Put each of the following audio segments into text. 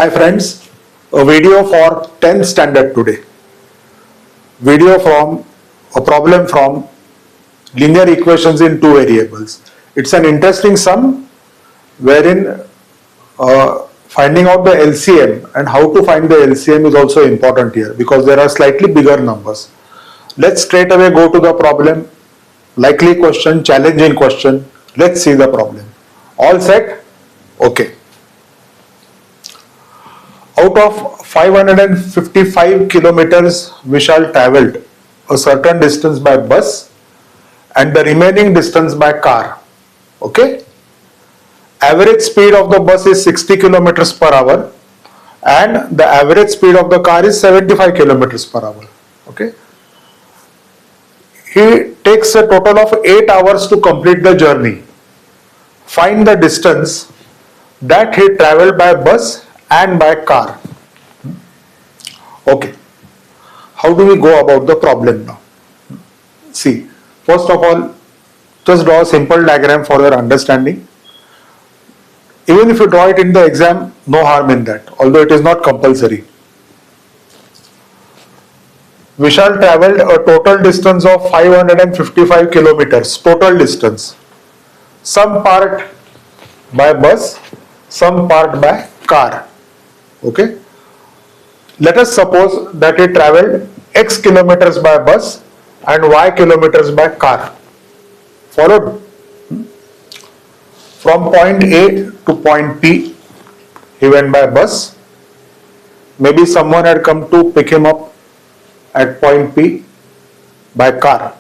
Hi friends, a video for 10th standard today. Video from a problem from linear equations in two variables. It's an interesting sum wherein finding out the LCM and how to find the LCM is also important here because there are slightly bigger numbers. Let's straight away go to the problem. Likely question, challenging question. Let's see the problem. All set? Okay. Out of 555 kilometers we shall traveled a certain distance by bus and the remaining distance by car. Okay. Average speed of the bus is 60 kilometers per hour and the average speed of the car is 75 kilometers per hour. Okay. He takes a total of 8 hours to complete the journey. Find the distance that he traveled by bus and by car. Okay. How do we go about the problem now? See, first of all, just draw a simple diagram for your understanding. Even if you draw it in the exam, no harm in that, although it is not compulsory. We shall travel a total distance of 555 kilometers, total distance. Some part by bus, some part by car. Okay. Let us suppose that he traveled x kilometers by bus and y kilometers by car. Followed? From point A to point P, he went by bus. Maybe someone had come to pick him up at point P by car.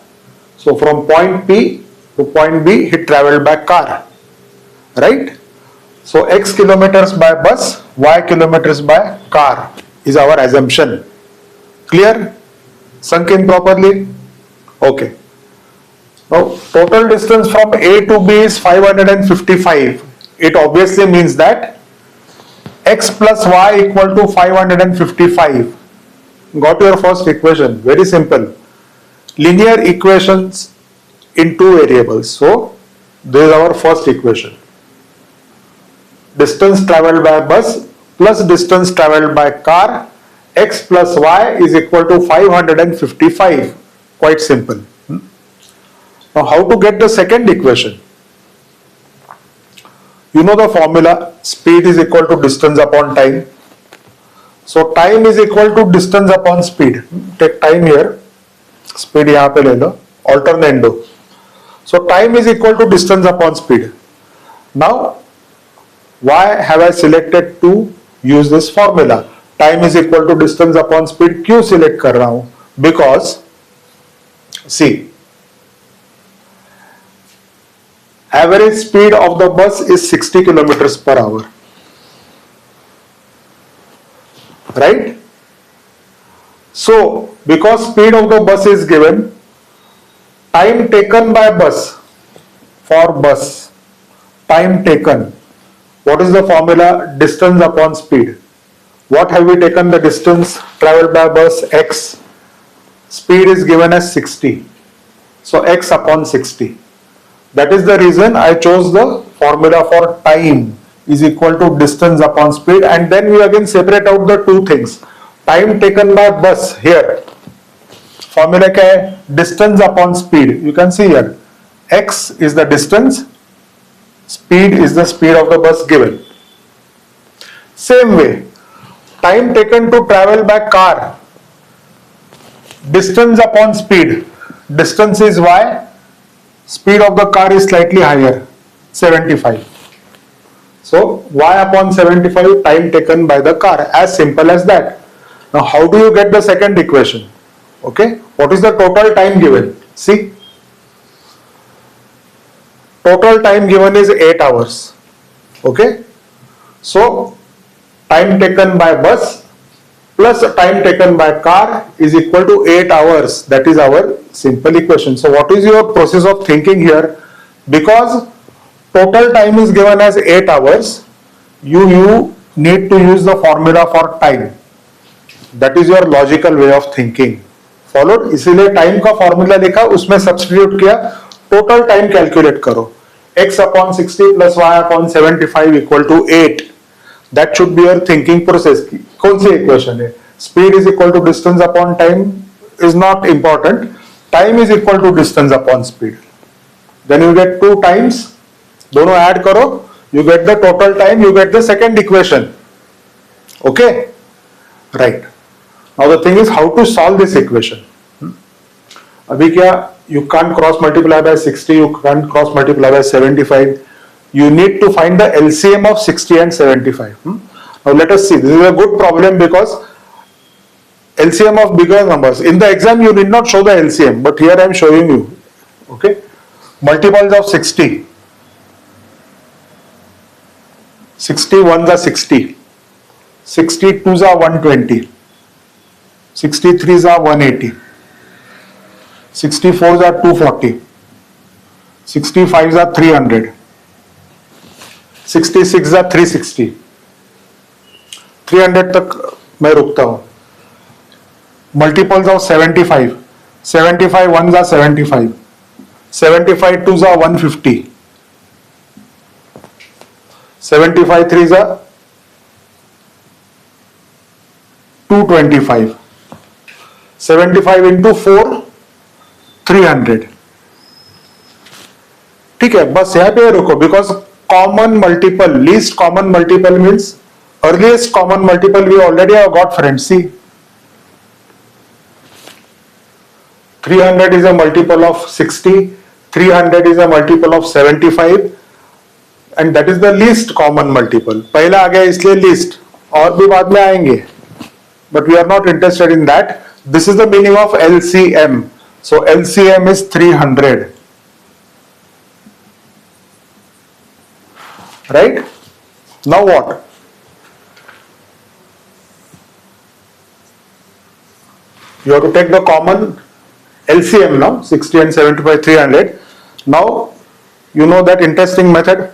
So from point P to point B, he traveled by car. Right? So x kilometers by bus, y kilometers by car is our assumption. Clear? Sunk in properly? Okay. Now total distance from A to B is 555. It obviously means that x plus y equal to 555. Got your first equation. Very simple. Linear equations in two variables. So this is our first equation. Distance traveled by bus plus distance traveled by car, x plus y is equal to 555. Quite simple. Now how to get the second equation? You know the formula, speed is equal to distance upon time. So time is equal to distance upon speed. Take time here, speed यहाँ पे ले लो, alternando. So time is equal to distance upon speed. Now why have I selected to use this formula? Time is equal to distance upon speed. क्यों select कर रहा हूँ? Because see, average speed of the bus is 60 kilometers per hour. Right? So, because speed of the bus is given, time taken by bus, for bus, time taken. What is the formula? Distance upon speed. What have we taken the distance traveled by bus? X. Speed is given as 60. So x upon 60. That is the reason I chose the formula for time is equal to distance upon speed, and then we again separate out the two things. Time taken by bus here. Formula क्या है? Distance upon speed. You can see here. X is the distance. Speed is the speed of the bus given. Same way, time taken to travel by car. Distance upon speed. Distance is y. Speed of the car is slightly higher, 75. So y upon 75 time taken by the car. As simple as that. Now how do you get the second equation? Okay. What is the total time given? See. Total time given is 8 hours. Okay. So time taken by bus plus time taken by car is equal to 8 hours. That is our simple equation. So what is your process of thinking here? Because total time is given as 8 hours, you need to use the formula for time. That is your logical way of thinking. Followed? इसीलिए time का formula लिखा, उसमें substitute किया, total time calculate करो. x upon 60 plus y upon 75 equal to 8. That should be your thinking process. कौन सी equation है? Speed is equal to distance upon time is not important. Time is equal to distance upon speed. Then you get 2 times. दोनों add करो. You get the total time. You get the second equation. Okay? Right. Now the thing is how to solve this equation. अभी क्या? You can't cross multiply by 60. You can't cross multiply by 75. You need to find the LCM of 60 and 75. Now let us see. This is a good problem because LCM of bigger numbers. In the exam you need not show the LCM, but here I am showing you. Okay. Multiples of 60. 60 ones are 60. 60 twos are 120. 63s are 180. 64s are 240. 65s are 300. 66 are 360. 300 तक मैं रुकता हूँ. Multiples of 75. 75 ones are 75. 75 twos are 150. 75 threes are 225. 75 into 4 300. ठीक है, बस यहाँ पे रुको because common multiple, least common multiple means earliest common multiple we already have got, friends. See, 300 is a multiple of 60, 300 is a multiple of 75, and that is the least common multiple. पहला आ गया इसलिए least, और भी बाद में आएंगे, but we are not interested in that. This is the meaning of LCM. So LCM is 300. Right? Now what? You have to take the common LCM now, 60 and 75, 300. Now, you know that interesting method.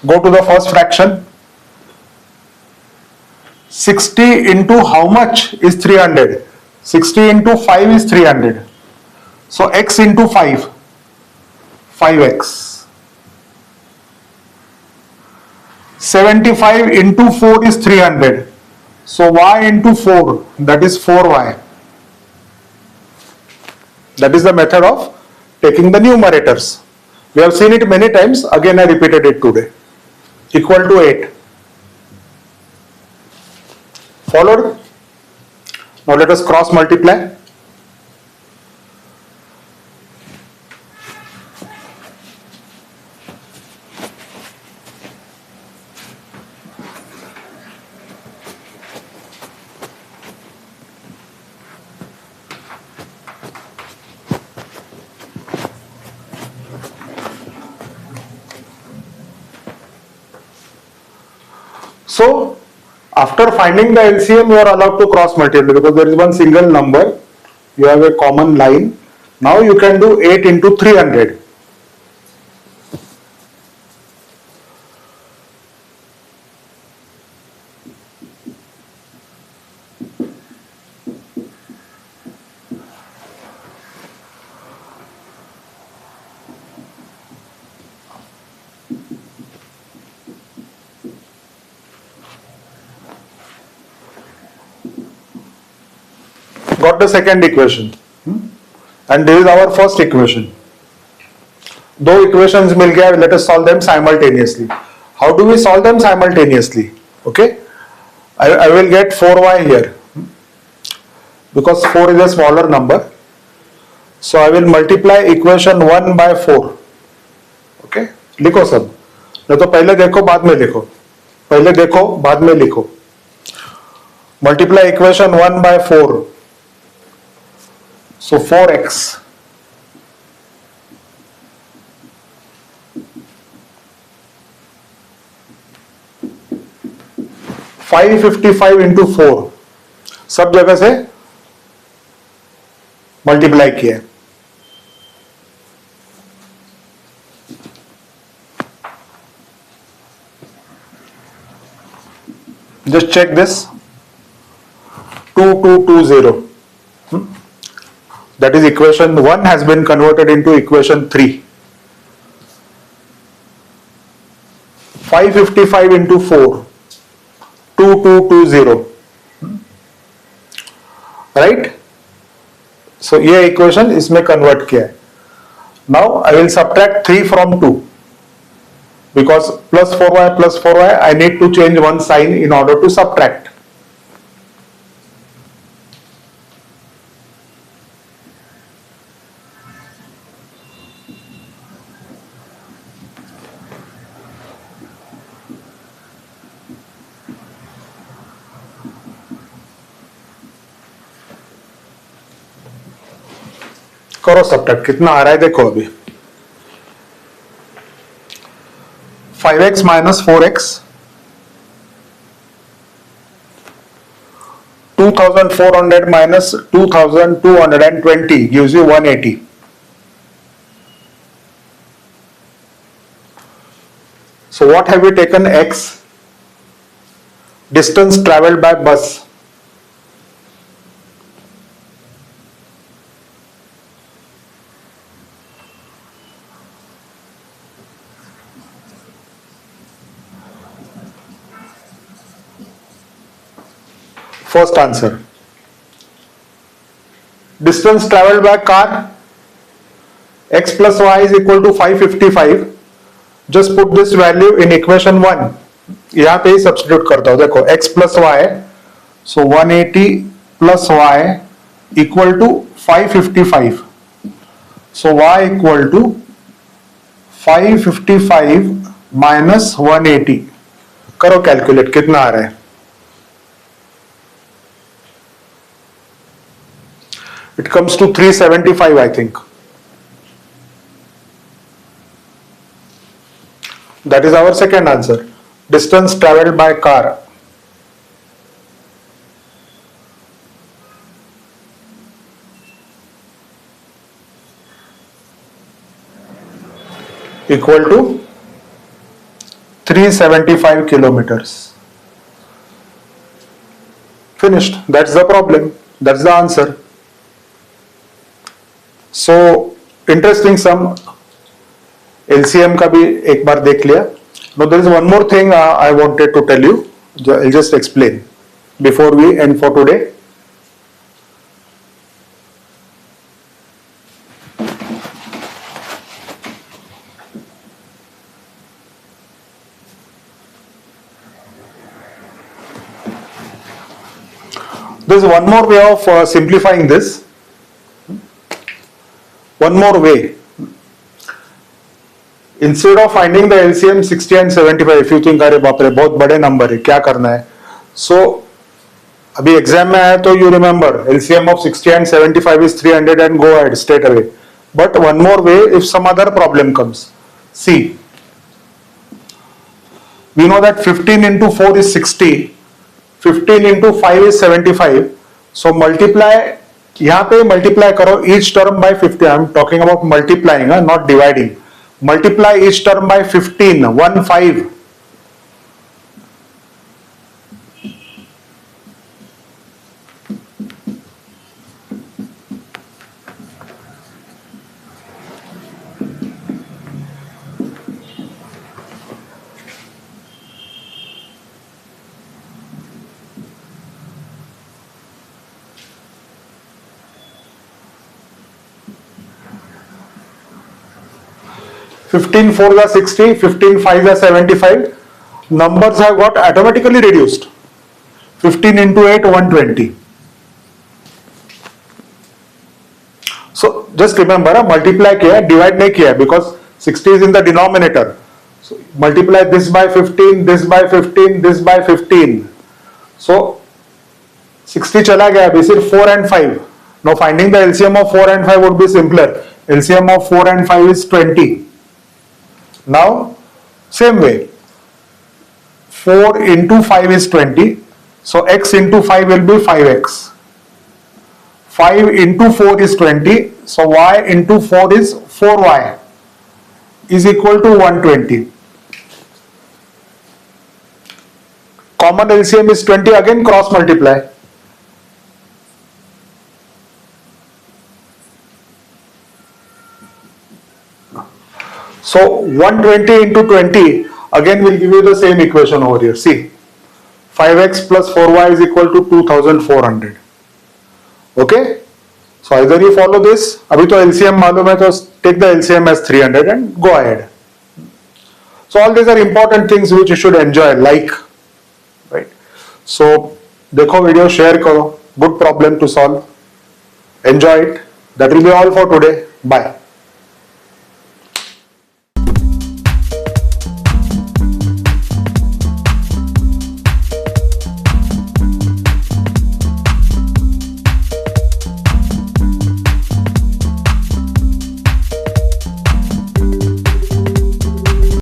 Go to the first fraction. 60 into how much is 300? 60 into 5 is 300. So x into 5, 5x. 75 into 4 is 300. So y into 4, that is 4y. That is the method of taking the numerators. We have seen it many times. Again, I repeated it today. Equal to 8. Followed? Now let us cross multiply. So, after finding the LCM, you are allowed to cross multiply because there is one single number. You have a common line. Now you can do 8 into 300. Got the second equation, and this is our first equation. दो equations मिल गया. Let us solve them simultaneously. How do we solve them simultaneously? Okay, I will get 4y here because 4 is a smaller number. So I will multiply equation 1 by 4. Okay, लिखो सब. नहीं तो पहले देखो बाद में लिखो. पहले देखो बाद में लिखो. Multiply equation 1 by 4. So 4x. $555 into 4 सब जगह से मल्टीप्लाई किया है. Just check this. 2220. That is equation 1 has been converted into equation 3. 555 into 4. 2220, right? So ये इक्वेशन इसमें कन्वर्ट किया है. Now I will subtract 3 from 2 because plus 4y I need to change one sign in order to subtract. करो subtract, कितना आ रहा है देखो अभी. 5x minus 4x, 2400 minus 2220 gives you 180. So what have we taken? X, distance traveled by bus. First answer. Distance traveled by car, x plus y is equal to 555. Just put this value in equation 1. यहाँ पे ही substitute करता हूँ. देखो x plus y, so 180 plus y equal to 555. So y equal to 555 minus 180. करो calculate, कितना आ रहा है? It comes to 375, I think. That is our second answer. Distance traveled by car. Equal to 375 kilometers. Finished. That's the problem. That's the answer. So interesting sum. LCM का भी एक बार देख लिया. Now there is one more thing I wanted to tell you. I'll just explain before we end for today. There is one more way of simplifying this. One more way. Instead of finding the LCM 60 and 75, if you think अरे बाप रे बहुत बड़े number है, क्या करना है? So अभी एग्जाम में आया तो you remember LCM of 60 and 75 is 300 and go ahead straight away. But one more way, if some other problem comes. See, we know that 15 into 4 is 60, 15 into 5 is 75. So multiply, यहाँ पे multiply करो each term by 50. I am talking about multiplying, not dividing. Multiply each term by 15, 1 5. Fifteen 4 is 60, 15 5 is 75. Numbers have got automatically reduced. 15 into 8, 120. So just remember, multiply किया, divide नहीं किया, because 60 is in the denominator. So multiply this by 15, this by 15, this by 15. So 60 चला गया, अभी सिर्फ 4 and 5. Now finding the LCM of 4 and 5 would be simpler. LCM of 4 and 5 is 20. Now, same way, 4 into 5 is 20, so x into 5 will be 5x. 5 into 4 is 20, so y into 4 is 4y is equal to 120. Common LCM is 20, again cross multiply. So 120 into 20 again will give you the same equation over here. See, 5x plus 4y is equal to 2400. Okay, so either you follow this, अभी तो LCM मालूम है तो take the LCM as 300 and go ahead. So all these are important things which you should enjoy, like, right? So देखो video, share करो, good problem to solve, enjoy it. That will be all for today. Bye.